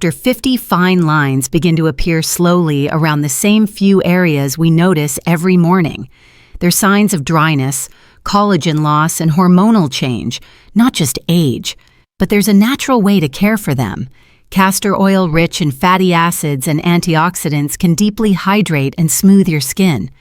after 50 fine lines begin to appear slowly around the same few areas we notice every morning. They're signs of dryness, collagen loss, and hormonal change, not just age. But there's a natural way to care for them. Castor oil rich in fatty acids and antioxidants can deeply hydrate and smooth your skin.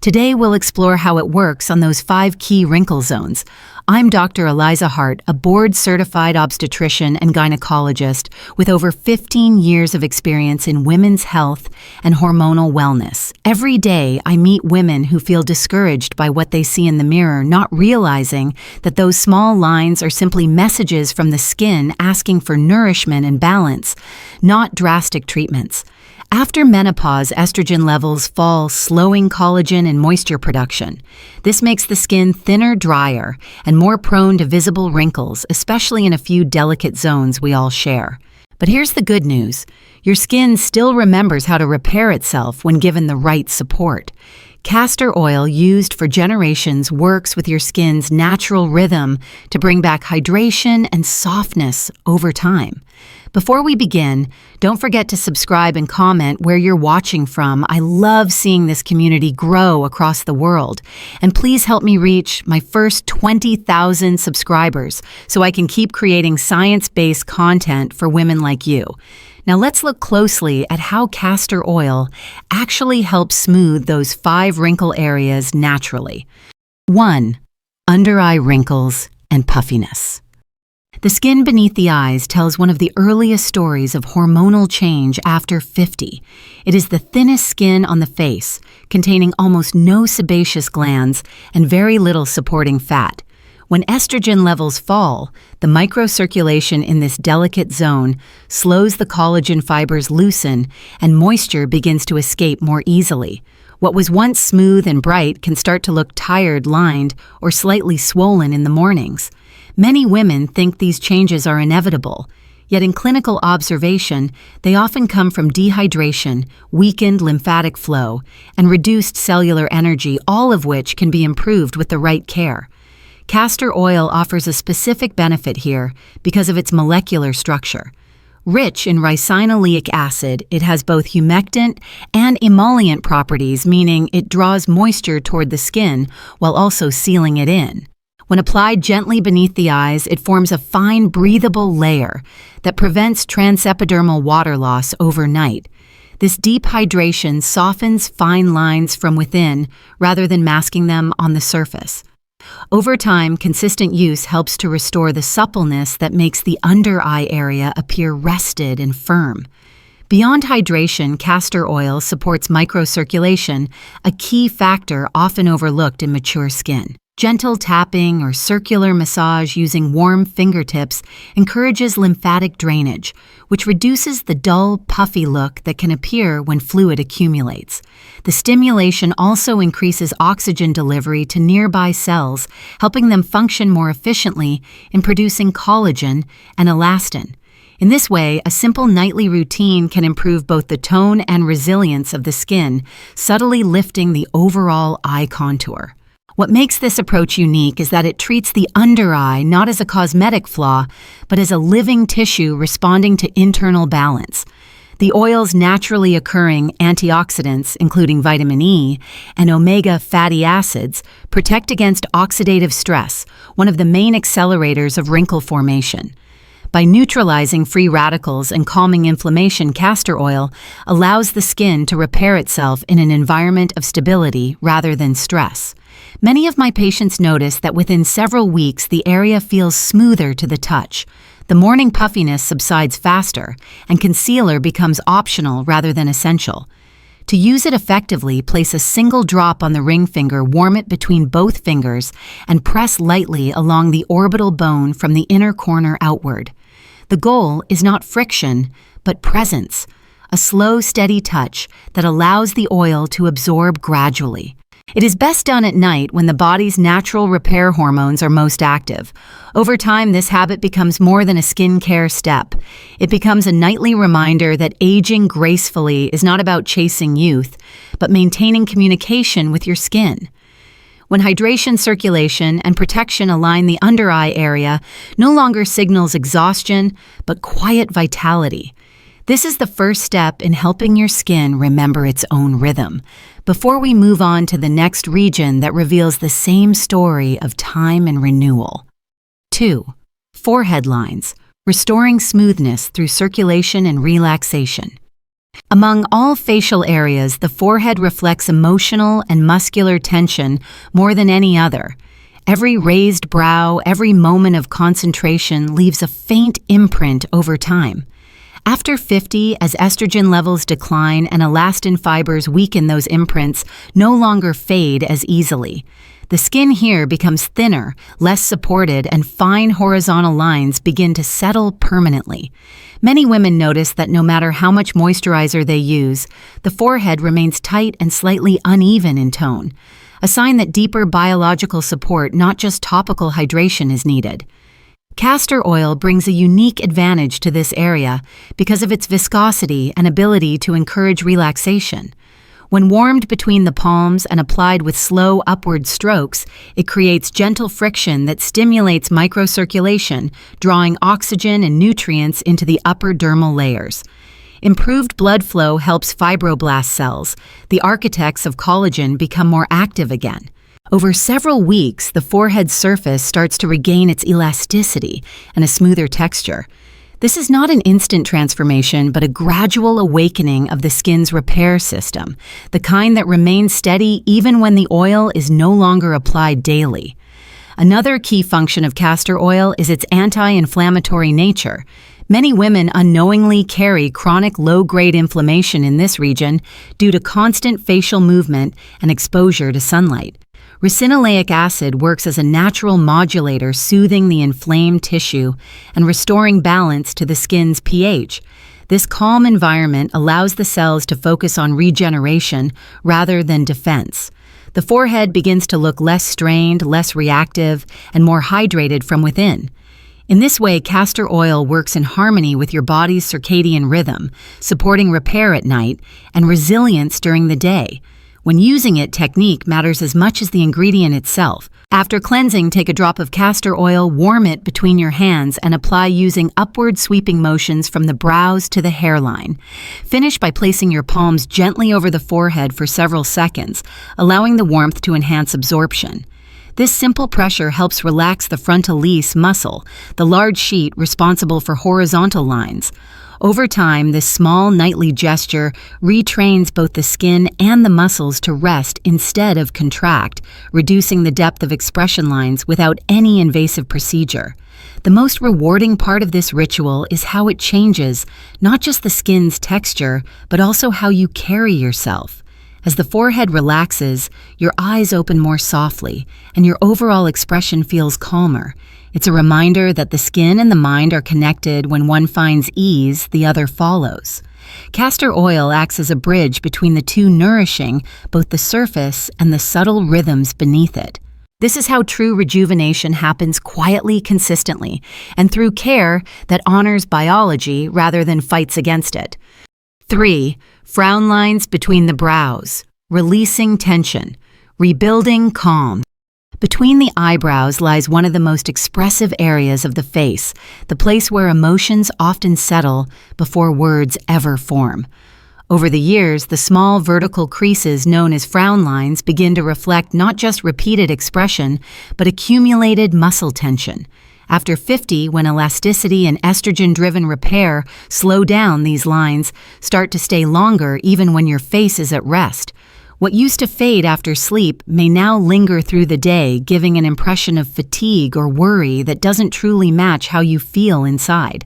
Today we'll explore how it works on those 5 key wrinkle zones. I'm Dr. Eliza Hart, a board-certified obstetrician and gynecologist with over 15 years of experience in women's health and hormonal wellness. Every day I meet women who feel discouraged by what they see in the mirror, not realizing that those small lines are simply messages from the skin asking for nourishment and balance, not drastic treatments. After menopause, estrogen levels fall, slowing collagen and moisture production. This makes the skin thinner, drier, and more prone to visible wrinkles, especially in a few delicate zones we all share. But here's the good news. Your skin still remembers how to repair itself when given the right support. Castor oil, used for generations, works with your skin's natural rhythm to bring back hydration and softness over time. Before we begin, don't forget to subscribe and comment where you're watching from. I love seeing this community grow across the world. And please help me reach my first 20,000 subscribers so I can keep creating science-based content for women like you. Now let's look closely at how castor oil actually helps smooth those 5 wrinkle areas naturally. 1. Under-eye wrinkles and puffiness. The skin beneath the eyes tells one of the earliest stories of hormonal change after 50. It is the thinnest skin on the face, containing almost no sebaceous glands and very little supporting fat. When estrogen levels fall, the microcirculation in this delicate zone slows the collagen fibers loosen and moisture begins to escape more easily. What was once smooth and bright can start to look tired, lined, or slightly swollen in the mornings. Many women think these changes are inevitable, yet in clinical observation, they often come from dehydration, weakened lymphatic flow, and reduced cellular energy, all of which can be improved with the right care. Castor oil offers a specific benefit here because of its molecular structure. Rich in ricinoleic acid, it has both humectant and emollient properties, meaning it draws moisture toward the skin while also sealing it in. When applied gently beneath the eyes, it forms a fine, breathable layer that prevents transepidermal water loss overnight. This deep hydration softens fine lines from within rather than masking them on the surface. Over time, consistent use helps to restore the suppleness that makes the under-eye area appear rested and firm. Beyond hydration, castor oil supports microcirculation, a key factor often overlooked in mature skin. Gentle tapping or circular massage using warm fingertips encourages lymphatic drainage, which reduces the dull, puffy look that can appear when fluid accumulates. The stimulation also increases oxygen delivery to nearby cells, helping them function more efficiently in producing collagen and elastin. In this way, a simple nightly routine can improve both the tone and resilience of the skin, subtly lifting the overall eye contour. What makes this approach unique is that it treats the under eye not as a cosmetic flaw, but as a living tissue responding to internal balance. The oil's naturally occurring antioxidants, including vitamin E and omega fatty acids, protect against oxidative stress, one of the main accelerators of wrinkle formation. By neutralizing free radicals and calming inflammation, castor oil allows the skin to repair itself in an environment of stability rather than stress. Many of my patients notice that within several weeks the area feels smoother to the touch. The morning puffiness subsides faster, and concealer becomes optional rather than essential. To use it effectively, place a single drop on the ring finger, warm it between both fingers, and press lightly along the orbital bone from the inner corner outward. The goal is not friction, but presence, a slow, steady touch that allows the oil to absorb gradually. It is best done at night when the body's natural repair hormones are most active. Over time, this habit becomes more than a skincare step. It becomes a nightly reminder that aging gracefully is not about chasing youth, but maintaining communication with your skin. When hydration, circulation, and protection align, the under-eye area no longer signals exhaustion, but quiet vitality. This is the first step in helping your skin remember its own rhythm, before we move on to the next region that reveals the same story of time and renewal. 2. Forehead lines, restoring smoothness through circulation and relaxation. Among all facial areas, the forehead reflects emotional and muscular tension more than any other. Every raised brow, every moment of concentration leaves a faint imprint over time. After 50, as estrogen levels decline and elastin fibers weaken, those imprints no longer fade as easily. The skin here becomes thinner, less supported, and fine horizontal lines begin to settle permanently. Many women notice that no matter how much moisturizer they use, the forehead remains tight and slightly uneven in tone, a sign that deeper biological support, not just topical hydration, is needed. Castor oil brings a unique advantage to this area because of its viscosity and ability to encourage relaxation. When warmed between the palms and applied with slow upward strokes, it creates gentle friction that stimulates microcirculation, drawing oxygen and nutrients into the upper dermal layers. Improved blood flow helps fibroblast cells, the architects of collagen, become more active again. Over several weeks, the forehead surface starts to regain its elasticity and a smoother texture. This is not an instant transformation, but a gradual awakening of the skin's repair system, the kind that remains steady even when the oil is no longer applied daily. Another key function of castor oil is its anti-inflammatory nature. Many women unknowingly carry chronic low-grade inflammation in this region due to constant facial movement and exposure to sunlight. Ricinoleic acid works as a natural modulator, soothing the inflamed tissue and restoring balance to the skin's pH. This calm environment allows the cells to focus on regeneration rather than defense. The forehead begins to look less strained, less reactive, and more hydrated from within. In this way, castor oil works in harmony with your body's circadian rhythm, supporting repair at night and resilience during the day. When using it, technique matters as much as the ingredient itself. After cleansing, take a drop of castor oil, warm it between your hands, and apply using upward sweeping motions from the brows to the hairline. Finish by placing your palms gently over the forehead for several seconds, allowing the warmth to enhance absorption. This simple pressure helps relax the frontalis muscle, the large sheet responsible for horizontal lines. Over time, this small nightly gesture retrains both the skin and the muscles to rest instead of contract, reducing the depth of expression lines without any invasive procedure. The most rewarding part of this ritual is how it changes not just the skin's texture, but also how you carry yourself. As the forehead relaxes, your eyes open more softly, and your overall expression feels calmer. It's a reminder that the skin and the mind are connected. When one finds ease, the other follows. Castor oil acts as a bridge between the two, nourishing both the surface and the subtle rhythms beneath it. This is how true rejuvenation happens, quietly, consistently, and through care that honors biology rather than fights against it. 3. Frown lines between the brows, releasing tension, rebuilding calm. Between the eyebrows lies one of the most expressive areas of the face, the place where emotions often settle before words ever form. Over the years, the small vertical creases known as frown lines begin to reflect not just repeated expression, but accumulated muscle tension. After 50, when elasticity and estrogen-driven repair slow down, these lines start to stay longer even when your face is at rest. What used to fade after sleep may now linger through the day, giving an impression of fatigue or worry that doesn't truly match how you feel inside.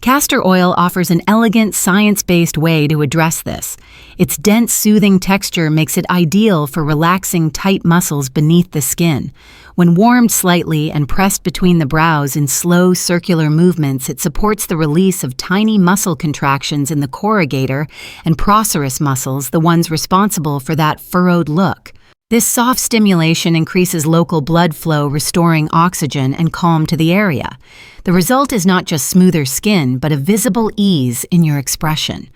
Castor oil offers an elegant, science-based way to address this. Its dense, soothing texture makes it ideal for relaxing tight muscles beneath the skin. When warmed slightly and pressed between the brows in slow, circular movements, it supports the release of tiny muscle contractions in the corrugator and procerus muscles, the ones responsible for that furrowed look. This soft stimulation increases local blood flow, restoring oxygen and calm to the area. The result is not just smoother skin, but a visible ease in your expression.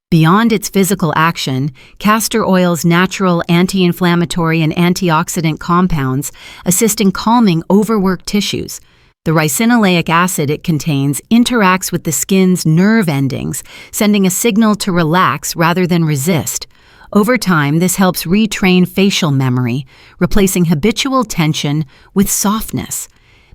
Beyond its physical action, castor oil's natural anti-inflammatory and antioxidant compounds assist in calming overworked tissues. The ricinoleic acid it contains interacts with the skin's nerve endings, sending a signal to relax rather than resist. Over time, this helps retrain facial memory, replacing habitual tension with softness.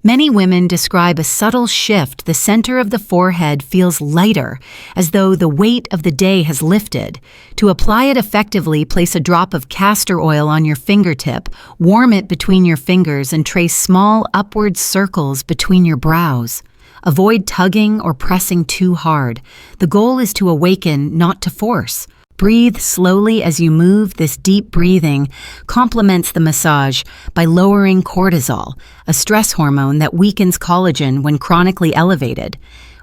Many women describe a subtle shift. The center of the forehead feels lighter, as though the weight of the day has lifted. To apply it effectively, place a drop of castor oil on your fingertip, warm it between your fingers, and trace small upward circles between your brows. Avoid tugging or pressing too hard. The goal is to awaken, not to force. Breathe slowly as you move. This deep breathing complements the massage by lowering cortisol, a stress hormone that weakens collagen when chronically elevated.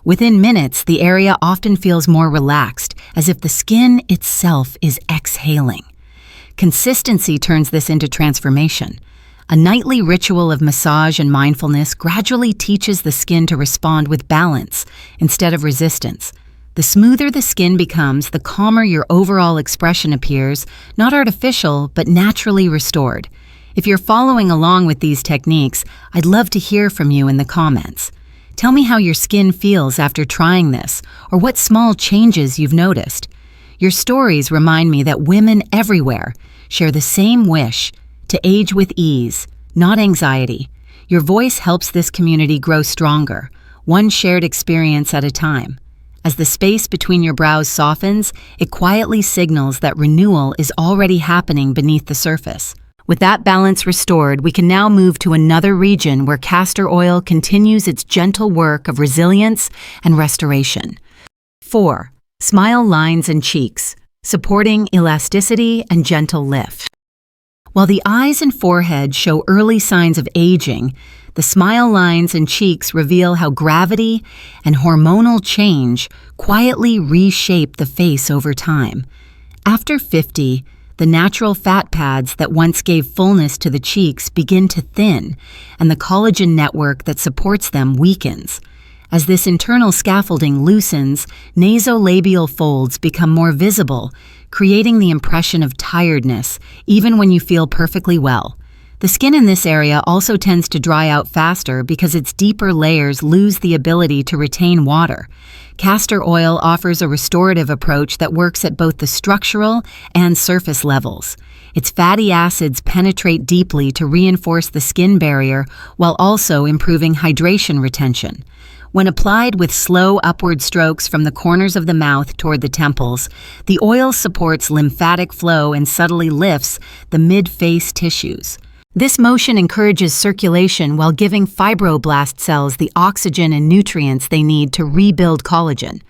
Within minutes, the area often feels more relaxed, as if the skin itself is exhaling. Consistency turns this into transformation. A nightly ritual of massage and mindfulness gradually teaches the skin to respond with balance instead of resistance. The smoother the skin becomes, the calmer your overall expression appears, not artificial, but naturally restored. If you're following along with these techniques, I'd love to hear from you in the comments. Tell me how your skin feels after trying this, or what small changes you've noticed. Your stories remind me that women everywhere share the same wish to age with ease, not anxiety. Your voice helps this community grow stronger, one shared experience at a time. As the space between your brows softens, it quietly signals that renewal is already happening beneath the surface. With that balance restored, we can now move to another region where castor oil continues its gentle work of resilience and restoration. 4. Smile lines and cheeks, supporting elasticity and gentle lift. While the eyes and forehead show early signs of aging, the smile lines and cheeks reveal how gravity and hormonal change quietly reshape the face over time. After 50, the natural fat pads that once gave fullness to the cheeks begin to thin, and the collagen network that supports them weakens. As this internal scaffolding loosens, nasolabial folds become more visible, creating the impression of tiredness, even when you feel perfectly well. The skin in this area also tends to dry out faster because its deeper layers lose the ability to retain water. Castor oil offers a restorative approach that works at both the structural and surface levels. Its fatty acids penetrate deeply to reinforce the skin barrier while also improving hydration retention. When applied with slow upward strokes from the corners of the mouth toward the temples, the oil supports lymphatic flow and subtly lifts the mid-face tissues. This motion encourages circulation while giving fibroblast cells the oxygen and nutrients they need to rebuild collagen.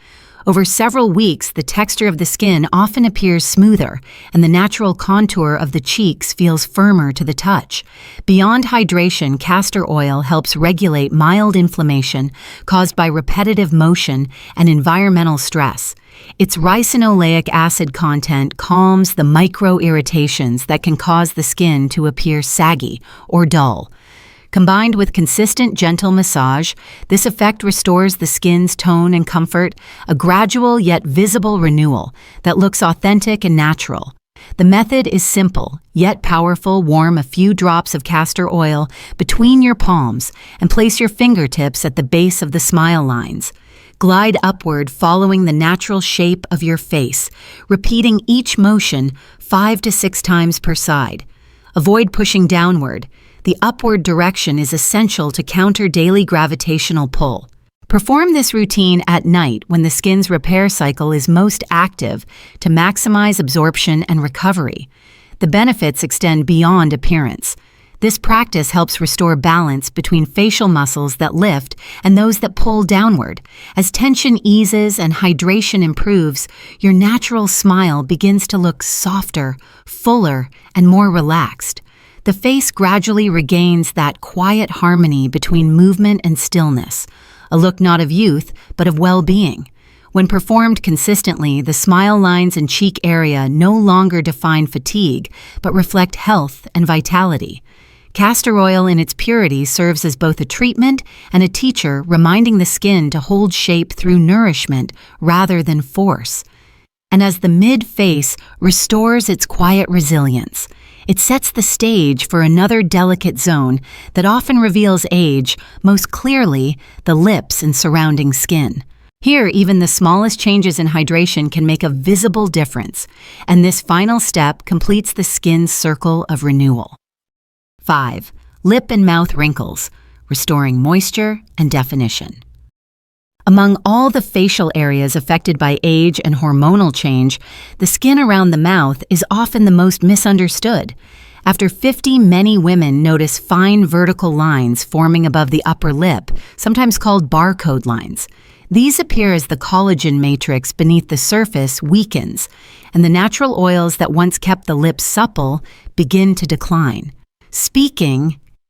Over several weeks, the texture of the skin often appears smoother, and the natural contour of the cheeks feels firmer to the touch. Beyond hydration, castor oil helps regulate mild inflammation caused by repetitive motion and environmental stress. Its ricinoleic acid content calms the micro-irritations that can cause the skin to appear saggy or dull. Combined with consistent, gentle massage, this effect restores the skin's tone and comfort, a gradual yet visible renewal that looks authentic and natural. The method is simple, yet powerful. Warm a few drops of castor oil between your palms and place your fingertips at the base of the smile lines. Glide upward, following the natural shape of your face, repeating each motion 5 to 6 times per side. Avoid pushing downward. The upward direction is essential to counter daily gravitational pull. Perform this routine at night when the skin's repair cycle is most active to maximize absorption and recovery. The benefits extend beyond appearance. This practice helps restore balance between facial muscles that lift and those that pull downward. As tension eases and hydration improves, your natural smile begins to look softer, fuller, and more relaxed. The face gradually regains that quiet harmony between movement and stillness, a look not of youth, but of well-being. When performed consistently, the smile lines and cheek area no longer define fatigue, but reflect health and vitality. Castor oil in its purity serves as both a treatment and a teacher, reminding the skin to hold shape through nourishment rather than force. And as the mid-face restores its quiet resilience, It sets the stage for another delicate zone that often reveals age, most clearly the lips and surrounding skin. Here, even the smallest changes in hydration can make a visible difference, and this final step completes the skin's circle of renewal. 5. Lip and mouth wrinkles, restoring moisture and definition. Among all the facial areas affected by age and hormonal change, the skin around the mouth is often the most misunderstood. After 50, many women notice fine vertical lines forming above the upper lip, sometimes called barcode lines. These appear as the collagen matrix beneath the surface weakens, and the natural oils that once kept the lips supple begin to decline.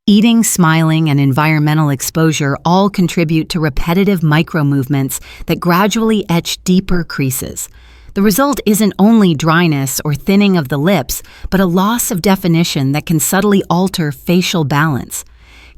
Eating, smiling, and environmental exposure all contribute to repetitive micro-movements that gradually etch deeper creases. The result isn't only dryness or thinning of the lips, but a loss of definition that can subtly alter facial balance.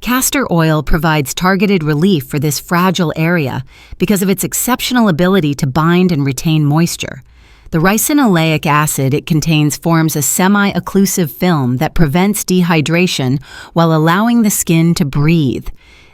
Castor oil provides targeted relief for this fragile area because of its exceptional ability to bind and retain moisture. The ricinoleic acid it contains forms a semi-occlusive film that prevents dehydration while allowing the skin to breathe.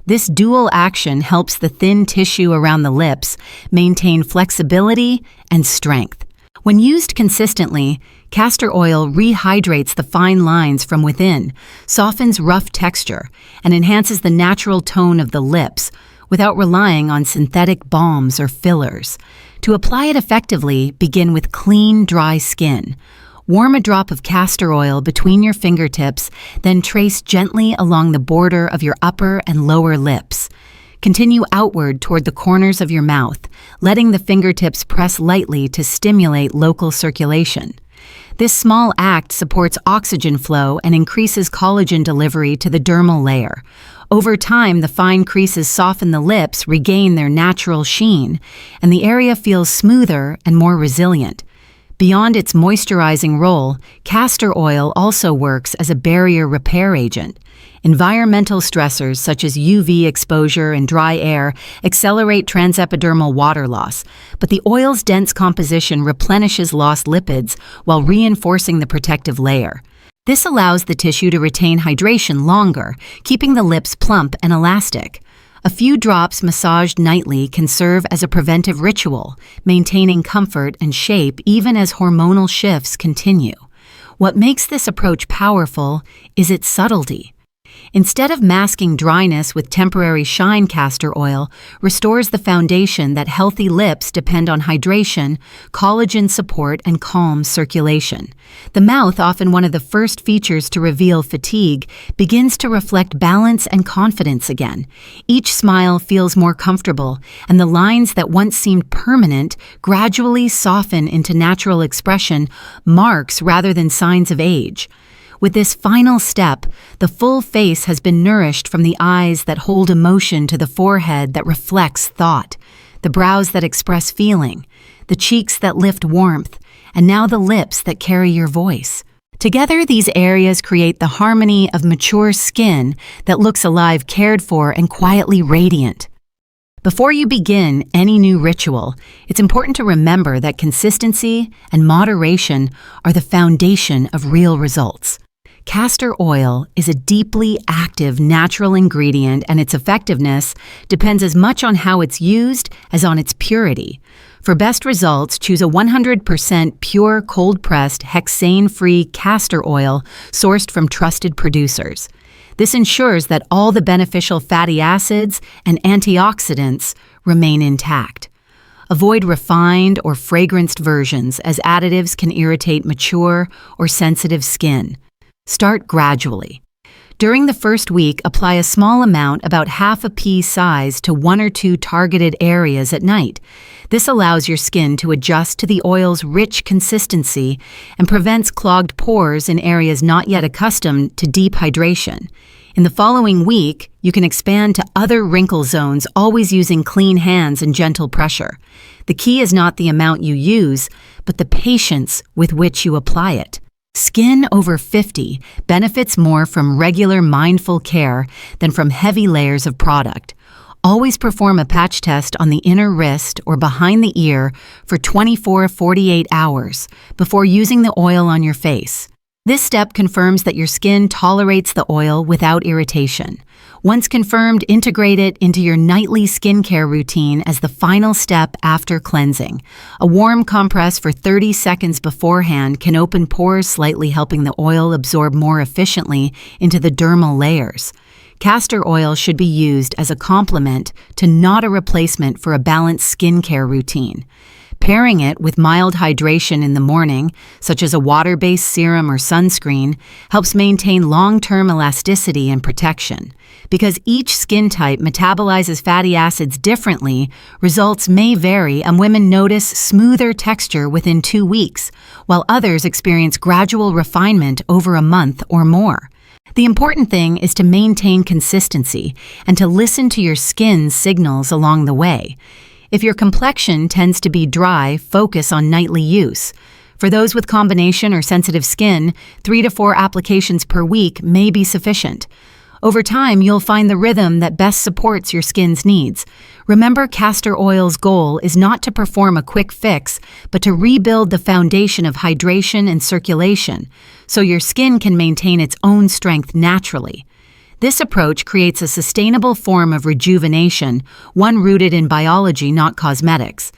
This dual action helps the thin tissue around the lips maintain flexibility and strength. When used consistently, castor oil rehydrates the fine lines from within, softens rough texture, and enhances the natural tone of the lips without relying on synthetic balms or fillers. To apply it effectively, begin with clean, dry skin. Warm a drop of castor oil between your fingertips, then trace gently along the border of your upper and lower lips. Continue outward toward the corners of your mouth, letting the fingertips press lightly to stimulate local circulation. This small act supports oxygen flow and increases collagen delivery to the dermal layer. Over time, the fine creases soften the lips, regain their natural sheen, and the area feels smoother and more resilient. Beyond its moisturizing role, castor oil also works as a barrier repair agent. Environmental stressors such as UV exposure and dry air accelerate transepidermal water loss, but the oil's dense composition replenishes lost lipids while reinforcing the protective layer. This allows the tissue to retain hydration longer, keeping the lips plump and elastic. A few drops massaged nightly can serve as a preventive ritual, maintaining comfort and shape even as hormonal shifts continue. What makes this approach powerful is its subtlety. Instead of masking dryness with temporary shine, castor oil restores the foundation that healthy lips depend on: hydration, collagen support, and calm circulation. The mouth, often one of the first features to reveal fatigue, begins to reflect balance and confidence again. Each smile feels more comfortable, and the lines that once seemed permanent gradually soften into natural expression, marks rather than signs of age. With this final step, the full face has been nourished from the eyes that hold emotion to the forehead that reflects thought, the brows that express feeling, the cheeks that lift warmth, and now the lips that carry your voice. Together, these areas create the harmony of mature skin that looks alive, cared for, and quietly radiant. Before you begin any new ritual, it's important to remember that consistency and moderation are the foundation of real results. Castor oil is a deeply active natural ingredient, and its effectiveness depends as much on how it's used as on its purity. For best results, choose a 100% pure cold-pressed, hexane-free castor oil sourced from trusted producers. This ensures that all the beneficial fatty acids and antioxidants remain intact. Avoid refined or fragranced versions, as additives can irritate mature or sensitive skin. Start gradually. During the first week, apply a small amount, about half a pea size, to 1 or 2 targeted areas at night. This allows your skin to adjust to the oil's rich consistency and prevents clogged pores in areas not yet accustomed to deep hydration. In the following week, you can expand to other wrinkle zones, always using clean hands and gentle pressure. The key is not the amount you use, but the patience with which you apply it. Skin over 50 benefits more from regular mindful care than from heavy layers of product. Always perform a patch test on the inner wrist or behind the ear for 24-48 hours before using the oil on your face. This step confirms that your skin tolerates the oil without irritation. Once confirmed, integrate it into your nightly skincare routine as the final step after cleansing. A warm compress for 30 seconds beforehand can open pores slightly, helping the oil absorb more efficiently into the dermal layers. Castor oil should be used as a complement to, not a replacement for, a balanced skincare routine. Pairing it with mild hydration in the morning, such as a water-based serum or sunscreen, helps maintain long-term elasticity and protection. Because each skin type metabolizes fatty acids differently, results may vary, and women notice smoother texture within 2 weeks, while others experience gradual refinement over a month or more. The important thing is to maintain consistency and to listen to your skin's signals along the way. If your complexion tends to be dry, focus on nightly use. For those with combination or sensitive skin, 3 to 4 applications per week may be sufficient. Over time, you'll find the rhythm that best supports your skin's needs. Remember, castor oil's goal is not to perform a quick fix, but to rebuild the foundation of hydration and circulation, so your skin can maintain its own strength naturally. This approach creates a sustainable form of rejuvenation, one rooted in biology, not cosmetics.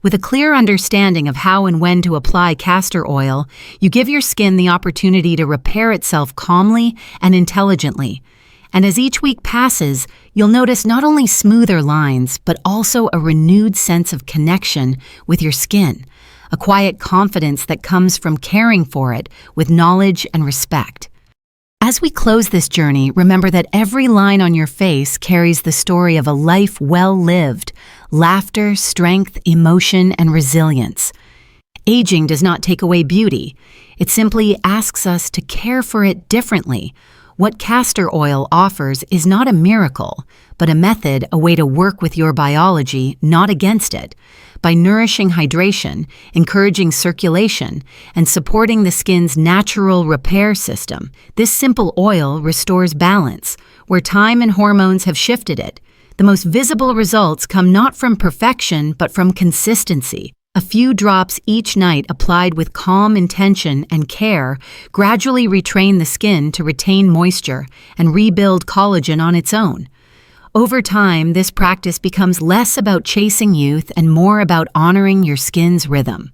With a clear understanding of how and when to apply castor oil, you give your skin the opportunity to repair itself calmly and intelligently. And as each week passes, you'll notice not only smoother lines, but also a renewed sense of connection with your skin, a quiet confidence that comes from caring for it with knowledge and respect. As we close this journey, remember that every line on your face carries the story of a life well lived, laughter, strength, emotion, and resilience. Aging does not take away beauty. It simply asks us to care for it differently. What castor oil offers is not a miracle, but a method, a way to work with your biology, not against it. By nourishing hydration, encouraging circulation, and supporting the skin's natural repair system, this simple oil restores balance, where time and hormones have shifted it. The most visible results come not from perfection, but from consistency. A few drops each night applied with calm intention and care gradually retrain the skin to retain moisture and rebuild collagen on its own. Over time, this practice becomes less about chasing youth and more about honoring your skin's rhythm.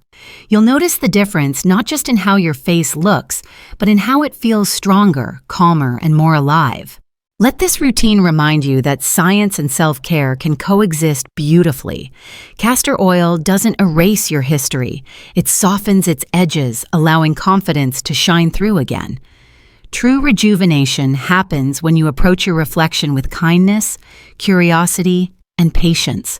You'll notice the difference not just in how your face looks, but in how it feels stronger, calmer, and more alive. Let this routine remind you that science and self-care can coexist beautifully. Castor oil doesn't erase your history. It softens its edges, allowing confidence to shine through again. True rejuvenation happens when you approach your reflection with kindness, curiosity, and patience.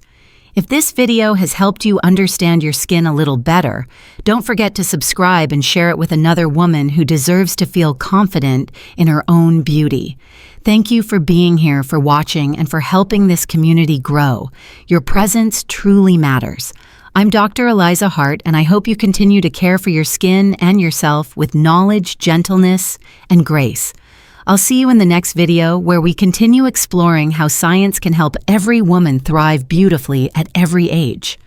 If this video has helped you understand your skin a little better, don't forget to subscribe and share it with another woman who deserves to feel confident in her own beauty. Thank you for being here, for watching, and for helping this community grow. Your presence truly matters. I'm Dr. Eliza Hart, and I hope you continue to care for your skin and yourself with knowledge, gentleness, and grace. I'll see you in the next video, where we continue exploring how science can help every woman thrive beautifully at every age.